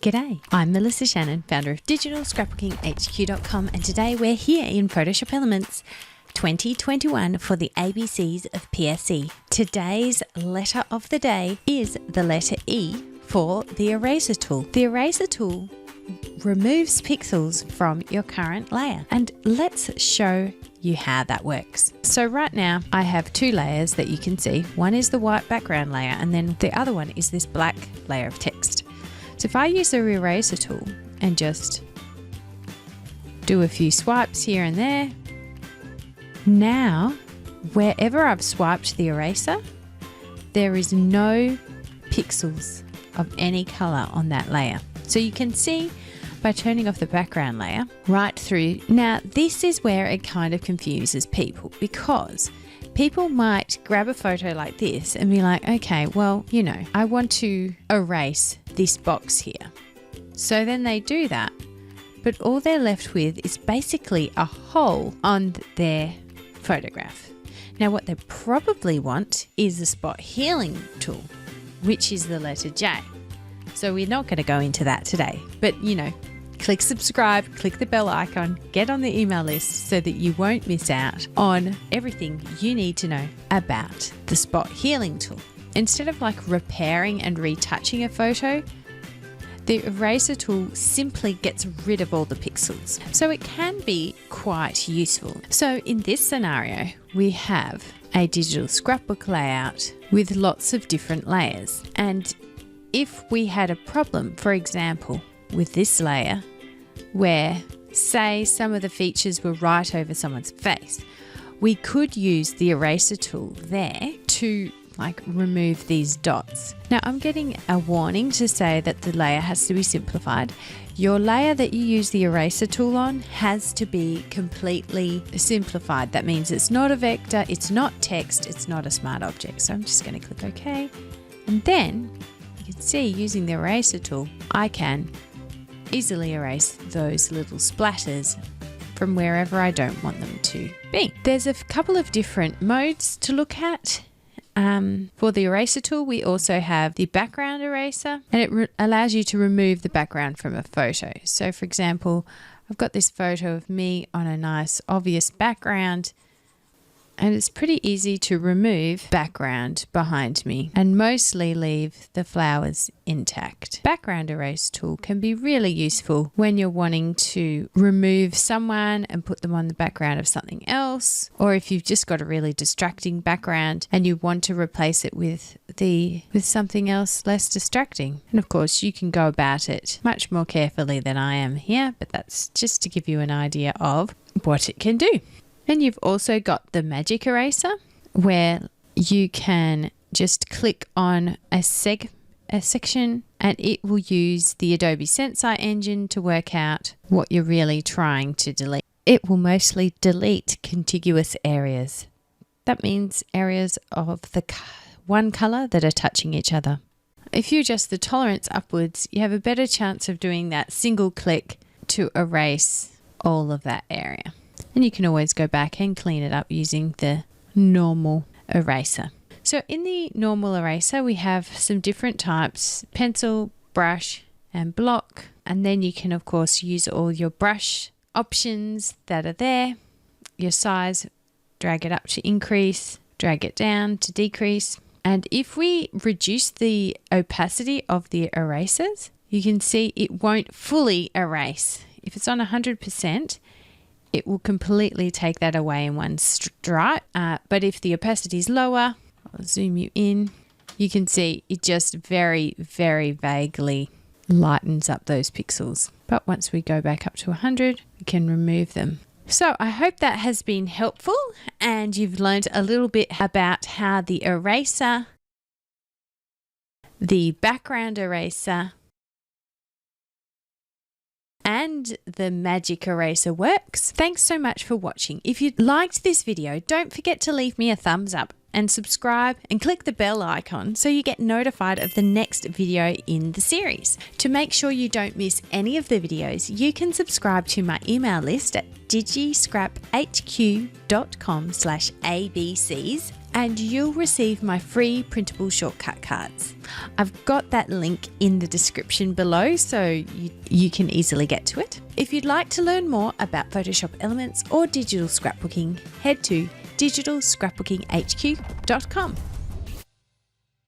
G'day, I'm Melissa Shannon, founder of digitalscrapbookinghq.com, and today we're here in Photoshop Elements 2021 for the ABCs of PSE. Today's letter of the day is the letter E for the eraser tool. The eraser tool removes pixels from your current layer, and let's show you how that works. So right now I have two layers that you can see. One is the white background layer, and then the other one is this black layer of text. So if I use the eraser tool and just do a few swipes here and there, now wherever I've swiped the eraser, there is no pixels of any color on that layer. So you can see by turning off the background layer right through. Now this is where it kind of confuses people, because people might grab a photo like this and be like, okay, well, you know, I want to erase this box here. So then they do that, but all they're left with is basically a hole on their photograph. Now what they probably want is the spot healing tool, which is the letter J. So we're not going to go into that today, but you know, click subscribe, click the bell icon, get on the email list so that you won't miss out on everything you need to know about the spot healing tool. Instead of like repairing and retouching a photo, the eraser tool simply gets rid of all the pixels. So it can be quite useful. So in this scenario, we have a digital scrapbook layout with lots of different layers. And if we had a problem, for example, with this layer, where say some of the features were right over someone's face, we could use the eraser tool there to like remove these dots. Now I'm getting a warning to say that the layer has to be simplified. Your layer that you use the eraser tool on has to be completely simplified. That means it's not a vector, it's not text, it's not a smart object. So I'm just going to click OK. And then you can see using the eraser tool, I can easily erase those little splatters from wherever I don't want them to be. There's a couple of different modes to look at. For the eraser tool, we also have the background eraser, and it allows you to remove the background from a photo. So for example, I've got this photo of me on a nice obvious background, and it's pretty easy to remove background behind me and mostly leave the flowers intact. Background erase tool can be really useful when you're wanting to remove someone and put them on the background of something else, or if you've just got a really distracting background and you want to replace it with something else less distracting. And of course you can go about it much more carefully than I am here, but that's just to give you an idea of what it can do. And you've also got the magic eraser, where you can just click on a section and it will use the Adobe Sensei engine to work out what you're really trying to delete. It will mostly delete contiguous areas. That means areas of the one color that are touching each other. If you adjust the tolerance upwards, you have a better chance of doing that single click to erase all of that area. And you can always go back and clean it up using the normal eraser. So in the normal eraser, we have some different types: pencil, brush, and block. And then you can of course use all your brush options that are there. Your size, drag it up to increase, drag it down to decrease. And if we reduce the opacity of the erasers, you can see it won't fully erase. If it's on 100%, it will completely take that away in one stripe. But if the opacity is lower, I'll zoom you in, you can see it just very, very vaguely lightens up those pixels. But once we go back up to 100, we can remove them. So I hope that has been helpful and you've learned a little bit about how the eraser, the background eraser, and the magic eraser works. Thanks so much for watching. If you liked this video, don't forget to leave me a thumbs up and subscribe and click the bell icon so you get notified of the next video in the series. To make sure you don't miss any of the videos, you can subscribe to my email list at digiscraphq.com/abcs and you'll receive my free printable shortcut cards. I've got that link in the description below so you can easily get to it. If you'd like to learn more about Photoshop Elements or digital scrapbooking, head to digitalscrapbookinghq.com.